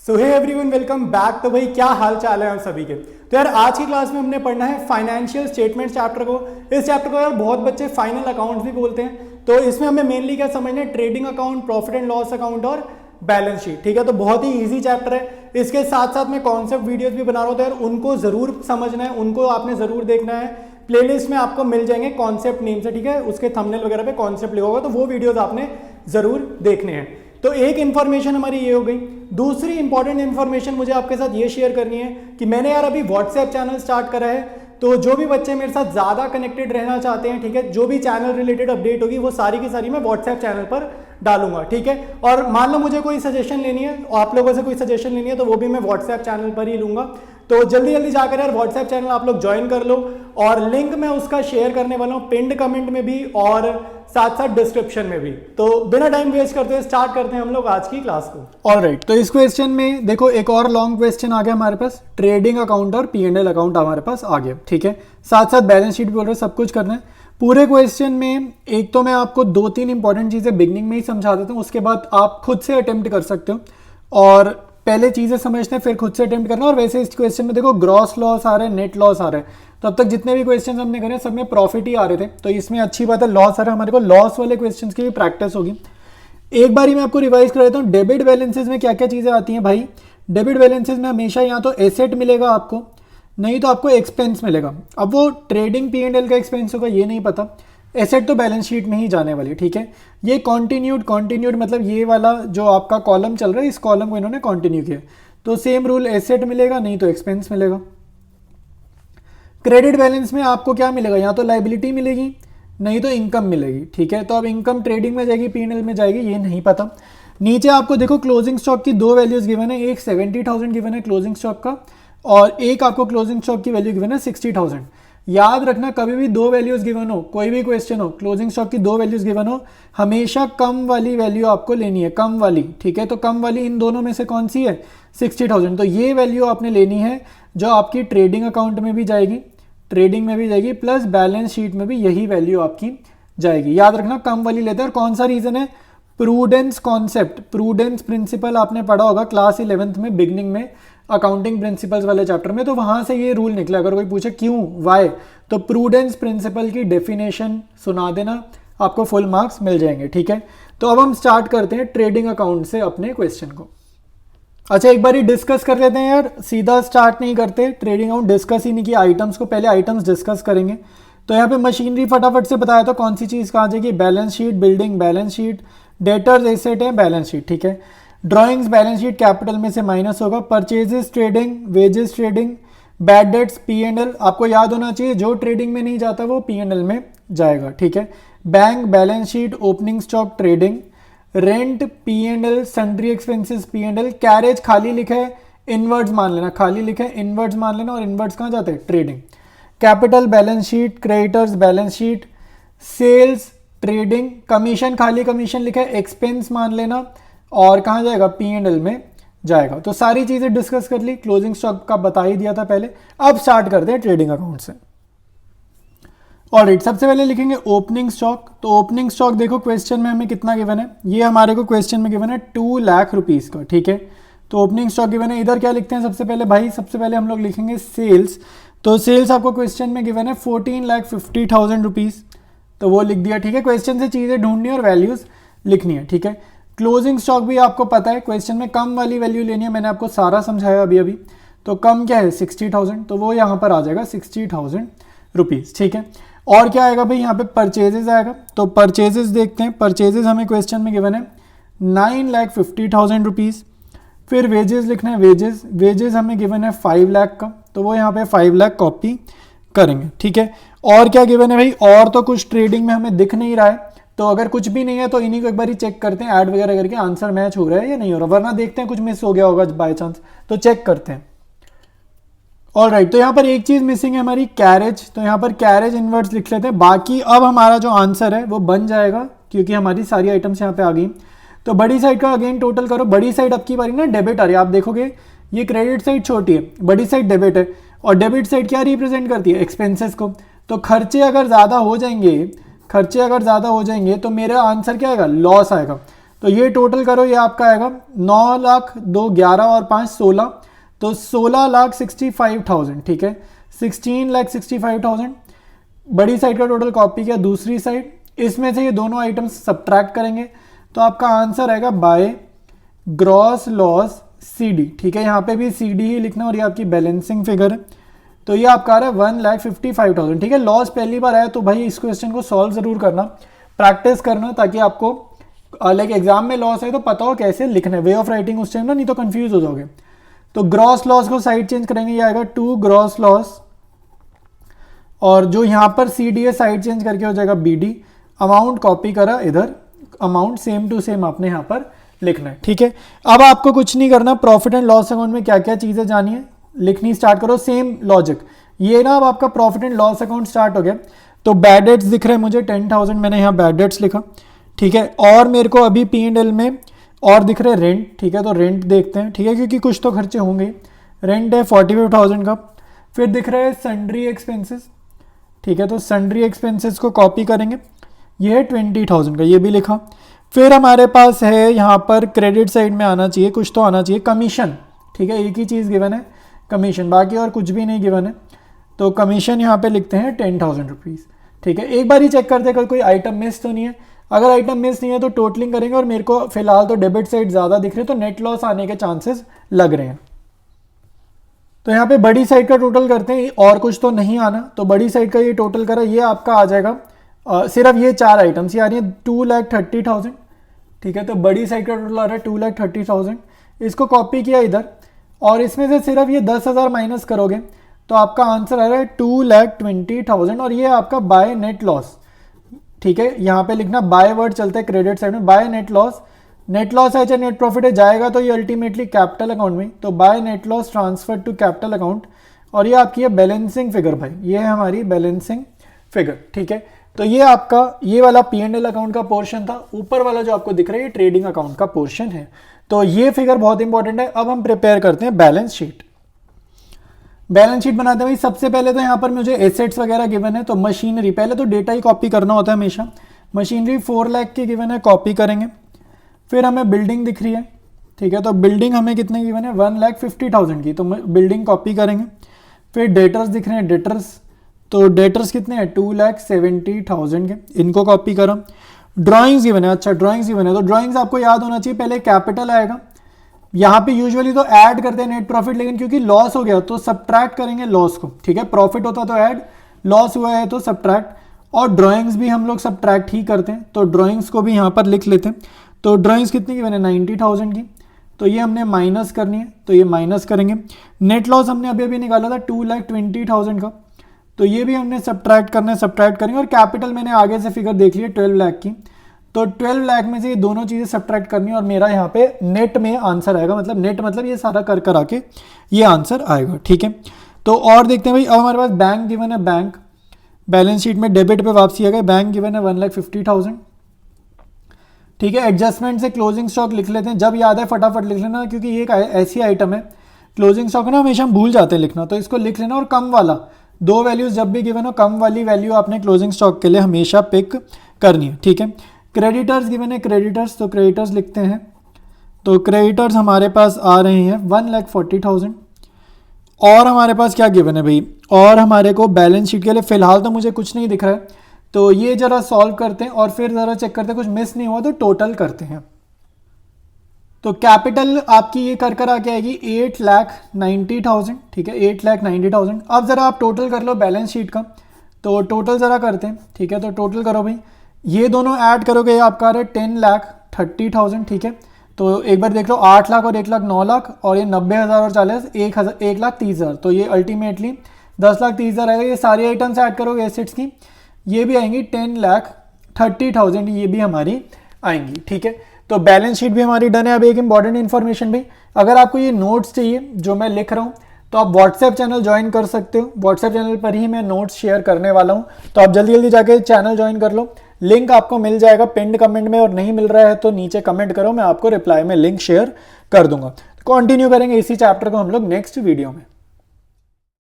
सो hey everyone, welcome back. तो भाई क्या हाल चाल है आप सभी के। तो यार आज की क्लास में हमने पढ़ना है फाइनेंशियल स्टेटमेंट चैप्टर को। इस चैप्टर को यार बहुत बच्चे फाइनल अकाउंट्स भी बोलते हैं। तो इसमें हमें मेनली क्या समझना है, trading account, profit and loss account और बैलेंस शीट। ठीक है, तो बहुत ही ईजी चैप्टर है। इसके साथ साथ मैं कॉन्सेप्ट वीडियोस भी बना रहा हूँ, तो यार उनको जरूर समझना है, उनको आपने जरूर देखना है। प्लेलिस्ट में आपको मिल जाएंगे कॉन्सेप्ट नेम से, ठीक है, उसके थंबनेल वगैरह पे कॉन्सेप्ट लिखा होगा, तो वो वीडियोस आपने जरूर देखने हैं। तो एक इन्फॉर्मेशन हमारी ये हो गई। दूसरी इंपॉर्टेंट इन्फॉर्मेशन मुझे आपके साथ ये शेयर करनी है कि मैंने यार अभी व्हाट्सएप चैनल स्टार्ट करा है। तो जो भी बच्चे मेरे साथ ज़्यादा कनेक्टेड रहना चाहते हैं, ठीक है, जो भी चैनल रिलेटेड अपडेट होगी वो सारी की सारी मैं व्हाट्सएप चैनल पर डालूंगा। ठीक है, और मान लो मुझे कोई सजेशन लेनी है, आप लोगों से कोई सजेशन लेनी है, तो वो भी मैं व्हाट्सएप चैनल पर ही लूंगा। तो जल्दी जल्दी जाकर यार व्हाट्सएप चैनल आप लोग ज्वाइन कर लो, और लिंक मैं उसका शेयर करने वाला हूँ पिंड कमेंट में भी और साथ साथ डिस्क्रिप्शन में भी। तो बिना टाइम वेस्ट करते हुए स्टार्ट करते हैं हम लोग आज की क्लास को। ऑलराइट, तो इस क्वेश्चन में देखो एक और लॉन्ग क्वेश्चन आ गया हमारे पास। ट्रेडिंग अकाउंट और P&L अकाउंट हमारे पास आ गया। ठीक है, साथ साथ बैलेंस शीट भी बोल रहे, सब कुछ करना है। पूरे क्वेश्चन में एक तो मैं आपको 2-3 इंपॉर्टेंट चीजें बिगनिंग में ही समझा देता हूँ, उसके बाद आप खुद से अटेम्प्ट कर सकते हो, और पहले चीजें समझते हैं फिर खुद से अटेम्प्ट करना। और वैसे इस क्वेश्चन में देखो ग्रॉस लॉस आ रहे हैं, नेट लॉस आ रहे हैं। तो अब तक जितने भी क्वेश्चन हमने करे सब में प्रॉफिट ही आ रहे थे, तो इसमें अच्छी बात है लॉस आ रहा है, हमारे को लॉस वाले क्वेश्चन की भी प्रैक्टिस होगी। एक बार ही मैं आपको रिवाइज कर देता हूँ डेबिट बैलेंसेज में क्या क्या चीजें आती हैं भाई। डेबिट बैलेंसेज में हमेशा या तो एसेट मिलेगा आपको, नहीं तो आपको एक्सपेंस मिलेगा। अब वो ट्रेडिंग P&L का एक्सपेंस होगा ये नहीं पता, एसेट तो बैलेंस शीट में ही जाने वाली। ठीक है, ये कॉन्टिन्यूड मतलब ये वाला जो आपका कॉलम चल रहा है, इस कॉलम को इन्होंने कंटिन्यू किया, तो सेम रूल, एसेट मिलेगा नहीं तो एक्सपेंस मिलेगा। क्रेडिट बैलेंस में आपको क्या मिलेगा, या तो लाइबिलिटी मिलेगी नहीं तो इनकम मिलेगी। ठीक है, तो अब इनकम ट्रेडिंग में जाएगी P&L में जाएगी ये नहीं पता। नीचे आपको देखो क्लोजिंग स्टॉक की 2 वैल्यूज गिवन है, एक 70,000 गिवन है क्लोजिंग स्टॉक का, और एक आपको क्लोजिंग स्टॉक की वैल्यू गिवन है 60,000। याद रखना कभी भी 2 वैल्यूज गिवन हो, कोई भी क्वेश्चन हो, क्लोजिंग स्टॉक की 2 वैल्यूज गिवन हो, हमेशा कम वाली वैल्यू आपको लेनी है, कम वाली। ठीक है, तो कम वाली इन दोनों में से कौन सी है, 60,000। तो ये वैल्यू आपने लेनी है जो आपकी ट्रेडिंग अकाउंट में भी जाएगी, ट्रेडिंग में भी जाएगी, प्लस बैलेंस शीट में भी यही वैल्यू आपकी जाएगी। याद रखना कम वाली लेते हैं। और कौन सा रीजन है, प्रूडेंस कॉन्सेप्ट, प्रूडेंस प्रिंसिपल आपने पढ़ा होगा क्लास 11th में बिगनिंग में, अकाउंटिंग प्रिंसिपल्स वाले चैप्टर में, तो वहां से ये रूल निकला। अगर कोई पूछे क्यों, वाई, तो प्रूडेंस प्रिंसिपल की डेफिनेशन सुना देना, आपको फुल मार्क्स मिल जाएंगे। ठीक है, तो अब हम स्टार्ट करते हैं ट्रेडिंग अकाउंट से अपने क्वेश्चन को। अच्छा, एक बार ही डिस्कस कर लेते हैं यार, सीधा स्टार्ट नहीं करते, ट्रेडिंग अकाउंट डिस्कस ही नहीं किया, आइटम्स को पहले आइटम्स डिस्कस करेंगे। तो यहाँ पे मशीनरी फटाफट से बताया, तो कौन सी चीज कहाँ जाएगी, balance sheet, building balance sheet, debtors asset है बैलेंस शीट। ठीक है, ड्रॉइंग्स बैलेंस शीट कैपिटल में से माइनस होगा, purchases trading, wages trading, bad debts P&L। आपको याद होना चाहिए जो ट्रेडिंग में नहीं जाता वो P&L में जाएगा। ठीक है, bank balance sheet, opening stock trading, rent P&L, sundry expenses P&L, carriage खाली लिखा है, इनवर्ड्स मान लेना, खाली लिखा है इनवर्ड्स मान लेना, और इनवर्ड्स कहाँ जाते हैं, trading. Capital balance sheet, creditors balance sheet, sales trading, commission खाली कमीशन लिखा है, एक्सपेंस मान लेना, और कहाँ जाएगा, P&L में जाएगा। तो सारी चीजें डिस्कस कर ली, क्लोजिंग स्टॉक का बता ही दिया था पहले। अब स्टार्ट करते हैं ट्रेडिंग अकाउंट से। ऑलराइट, सबसे पहले लिखेंगे ओपनिंग स्टॉक। तो ओपनिंग स्टॉक देखो क्वेश्चन में हमें कितना गिवन है, ये हमारे को क्वेश्चन में गिवन है 2 लाख रुपीज का। ठीक है, तो ओपनिंग स्टॉक गिवन है। इधर क्या लिखते हैं सबसे पहले भाई, सबसे पहले हम लोग लिखेंगे सेल्स। तो सेल्स आपको क्वेश्चन में गिवन है 14,50,000 रुपीज, तो वो लिख दिया। ठीक है, क्वेश्चन से चीजें ढूंढनी और वैल्यूज लिखनी है। ठीक है, क्लोजिंग स्टॉक भी आपको पता है, क्वेश्चन में कम वाली वैल्यू लेनी है, मैंने आपको सारा समझाया अभी अभी। तो कम क्या है, 60,000, तो वो यहाँ पर आ जाएगा 60,000 रुपीज। ठीक है, और क्या आएगा भाई, यहाँ पे परचेजेस आएगा। तो परचेजेस देखते हैं, परचेजेस हमें क्वेश्चन में गिवन है 9,50,000 रुपीज। फिर वेजेस लिखना है, वेजेस हमें गिवन है 5 लाख का, तो वो यहाँ पे 5 लाख कॉपी करेंगे। ठीक है, और क्या गिवन है भाई, और तो कुछ ट्रेडिंग में हमें दिख नहीं रहा है, तो अगर कुछ भी नहीं है तो इन्हीं को एक बार ही चेक करते हैं, ऐड वगैरह करके आंसर मैच हो रहा है या नहीं हो रहा, वरना देखते हैं कुछ मिस हो गया होगा बाय चांस, तो चेक करते हैं। ऑलराइट, तो यहाँ पर एक चीज मिसिंग है हमारी, कैरेज। तो यहाँ पर कैरेज इनवर्ड्स लिख लेते हैं। बाकी अब हमारा जो आंसर है वो बन जाएगा, क्योंकि हमारी सारी आइटम्स यहाँ पे आ गई। तो बड़ी साइड का अगेन टोटल करो, बड़ी साइड अब की बारी ना डेबिट आ रही है, आप देखोगे ये क्रेडिट साइड छोटी है, बड़ी साइड डेबिट है, और डेबिट साइड क्या रिप्रेजेंट करती है, एक्सपेंसेस को। तो खर्चे अगर ज्यादा हो जाएंगे तो मेरा आंसर क्या आएगा, लॉस आएगा। तो ये टोटल करो, ये आपका आएगा 9 लाख 2 11 और 5 16, तो 16,65,000, ठीक है, 16,65,000। बड़ी साइड का टोटल कॉपी किया, दूसरी साइड इसमें से ये दोनों आइटम्स सब्ट्रैक्ट करेंगे तो आपका आंसर आएगा बाय ग्रॉस लॉस CD, ठीक है, यहाँ पे भी CD ही लिखना और ये आपकी बैलेंसिंग फिगर है, तो ये आपका आ रहा है 1,55,000, ठीक है। लॉस पहली बार आया तो भाई इस क्वेश्चन को सॉल्व जरूर करना, प्रैक्टिस करना, ताकि आपको लाइक एग्जाम में लॉस है तो पता हो कैसे लिखना है, वे ऑफ राइटिंग उस टाइम ना, नहीं तो कंफ्यूज हो जाओगे। तो ग्रॉस लॉस को साइड चेंज करेंगे, ये आएगा 2 ग्रॉस लॉस, और जो यहाँ पर CD है साइड चेंज करके हो जाएगा BD। अमाउंट कॉपी करा इधर, अमाउंट सेम टू सेम आपने यहाँ पर लिखना है, ठीक है। अब आपको कुछ नहीं करना, प्रॉफिट एंड लॉस अकाउंट में क्या क्या चीजें जानी है लिखनी स्टार्ट करो, सेम लॉजिक। ये ना अब आपका profit and loss account start हो गया, तो बैड डेट्स दिख रहे हैं मुझे 10,000, मैंने यहाँ बैड डेट्स लिखा, ठीक है। और मेरे को अभी P&L में और दिख रहे रेंट, ठीक है, तो रेंट देखते हैं, ठीक है, क्योंकि कुछ तो खर्चे होंगे। रेंट है 45,000 का। फिर दिख रहा है सन्ड्री एक्सपेंसेस, ठीक है, तो सन्ड्री एक्सपेंसेस को कॉपी करेंगे, ये है 20,000 का, ये भी लिखा। फिर हमारे पास है यहाँ पर क्रेडिट साइड में आना चाहिए, कुछ तो आना चाहिए, कमीशन, ठीक है, एक ही चीज़ गिवन है कमीशन, बाकी और कुछ भी नहीं गिवन है, तो कमीशन यहाँ पे लिखते हैं 10,000 रुपीज़, ठीक है। एक बार ही चेक करते हैं कोई आइटम मिस तो नहीं है, अगर आइटम मिस नहीं है तो टोटलिंग करेंगे, और मेरे को फिलहाल तो डेबिट साइड ज़्यादा दिख रहे हैं, तो नेट लॉस आने के चांसेस लग रहे हैं। तो यहाँ पे बड़ी साइड का टोटल करते हैं, और कुछ तो नहीं आना, तो बड़ी साइड का ये टोटल करा, ये आपका आ जाएगा सिर्फ ये 4 आइटम्स, ये आ रही है 2,30,000, ठीक है, तो बड़ी साइड का टोटल आ रहा है 2,30,000। इसको कॉपी किया इधर, और इसमें से सिर्फ ये 10,000 माइनस करोगे तो आपका आंसर आ रहा है 2,20,000, और ये आपका बाय नेट लॉस, ठीक है, यहाँ पे लिखना बाय वर्ड चलता है क्रेडिट साइड में, bye net loss. Net loss है चाहे नेट प्रॉफिट है, जाएगा तो ये अल्टीमेटली कैपिटल अकाउंट में, तो by net loss transfer to capital account, और ये आपकी है बैलेंसिंग फिगर भाई, ये है हमारी बैलेंसिंग फिगर, ठीक है। तो ये आपका ये वाला P&L अकाउंट का पोर्शन था, ऊपर वाला जो आपको दिख रहा है ये ट्रेडिंग अकाउंट का पोर्शन है, तो ये फिगर बहुत इंपॉर्टेंट है। अब हम प्रिपेयर करते हैं बैलेंस शीट। बैलेंस शीट बनाते हैं भाई, सबसे पहले तो यहाँ पर मुझे एसेट्स वगैरह गिवन है, तो मशीनरी, पहले तो डेटा ही कॉपी करना होता है हमेशा। मशीनरी 4 लाख की गिवन है, कॉपी करेंगे। फिर हमें बिल्डिंग दिख रही है, ठीक है, तो बिल्डिंग हमें कितने गिवन है 1,50,000 की, तो बिल्डिंग कॉपी करेंगे। फिर डेटर्स दिख रहे हैं, डेटर्स, तो डेटर्स कितने हैं 2,70,000 के, इनको कॉपी करा। ड्राइंग्स गिवन है, अच्छा ड्राइंग्स गिवन है, तो ड्राइंग्स आपको याद होना चाहिए, पहले कैपिटल आएगा, यहाँ पे यूजुअली तो ऐड करते हैं नेट प्रॉफिट, लेकिन क्योंकि लॉस हो गया तो सब्ट्रैक्ट करेंगे लॉस को, ठीक है, प्रॉफिट होता तो ऐड, लॉस हुआ है तो सब्ट्रैक्ट, और ड्राइंग्स भी हम लोग सब्ट्रैक्ट ही करते हैं, तो ड्राइंग्स को भी यहाँ पर लिख लेते हैं। तो ड्राइंग्स कितनी गिवन है 90,000 की, तो ये हमने माइनस करनी है, तो ये माइनस करेंगे। नेट लॉस हमने अभी अभी निकाला था 2,20,000 का, तो ये भी हमने सब्ट्रैक्ट करना है, सब्ट्रैक्ट करेंगे। और कैपिटल मैंने आगे से फिगर देख ली है 12 लाख की, तो 12 लाख में से ये दोनों चीज़ें सब्ट्रैक्ट करनी है, और मेरा यहाँ पे नेट में आंसर आएगा, मतलब नेट मतलब ये सारा कर आके ये आंसर आएगा, ठीक है। तो और देखते हैं भाई, अब हमारे पास बैंक गिवन है, बैंक बैलेंस शीट में डेबिट पे वापसी आ गई, बैंक गिवन है 1,50,000, ठीक है। एडजस्टमेंट से क्लोजिंग स्टॉक लिख लेते हैं, जब याद है फटाफट लिख लेना, क्योंकि ये एक ऐसी आइटम है क्लोजिंग स्टॉक है ना, हमेशा हम भूल जाते हैं लिखना, तो इसको लिख लेना। और कम वाला, 2 वैल्यूज जब भी गिवन हो, कम वाली वैल्यू आपने क्लोजिंग स्टॉक के लिए हमेशा पिक करनी है, ठीक है। क्रेडिटर्स गिवन है, क्रेडिटर्स, तो क्रेडिटर्स लिखते हैं, तो क्रेडिटर्स हमारे पास आ रहे हैं 1,40,000। और हमारे पास क्या गिवन है भाई, और हमारे को बैलेंस शीट के लिए फिलहाल तो मुझे कुछ नहीं दिख रहा है, तो ये जरा सॉल्व करते हैं और फिर जरा चेक करते हैं कुछ मिस नहीं हुआ तो टोटल करते हैं। तो कैपिटल आपकी ये कर आके आएगी 8,90,000, ठीक है, 8,90,000। अब जरा आप टोटल कर लो बैलेंस शीट का, तो टोटल जरा करते हैं, ठीक है, तो टोटल करो भाई, ये दोनों ऐड करोगे, ये आपका आ रहा है 10,30,000, ठीक है। तो एक बार देख लो, 8 लाख और 1 लाख 9 लाख, और ये 90,000 और 40 1,30,000, तो ये अल्टीमेटली 10,30,000 आएगा। ये सारी आइटम्स ऐड करोगे एसेट्स की, ये भी आएंगी 10,30,000, ये भी हमारी आएंगी, ठीक है। तो बैलेंस शीट भी हमारी डन है। अब एक इंपॉर्टेंट इन्फॉर्मेशन भी, अगर आपको ये नोट्स चाहिए जो मैं लिख रहा हूँ, तो आप व्हाट्सएप चैनल ज्वाइन कर सकते हो, व्हाट्सएप चैनल पर ही मैं नोट्स शेयर करने वाला हूँ, तो आप जल्दी जल्दी जाके चैनल ज्वाइन कर लो। लिंक आपको मिल जाएगा पिन्ड कमेंट में, और नहीं मिल रहा है तो नीचे कमेंट करो, मैं आपको रिप्लाई में लिंक शेयर कर दूंगा। कंटिन्यू करेंगे इसी चैप्टर को हम लोग नेक्स्ट वीडियो में।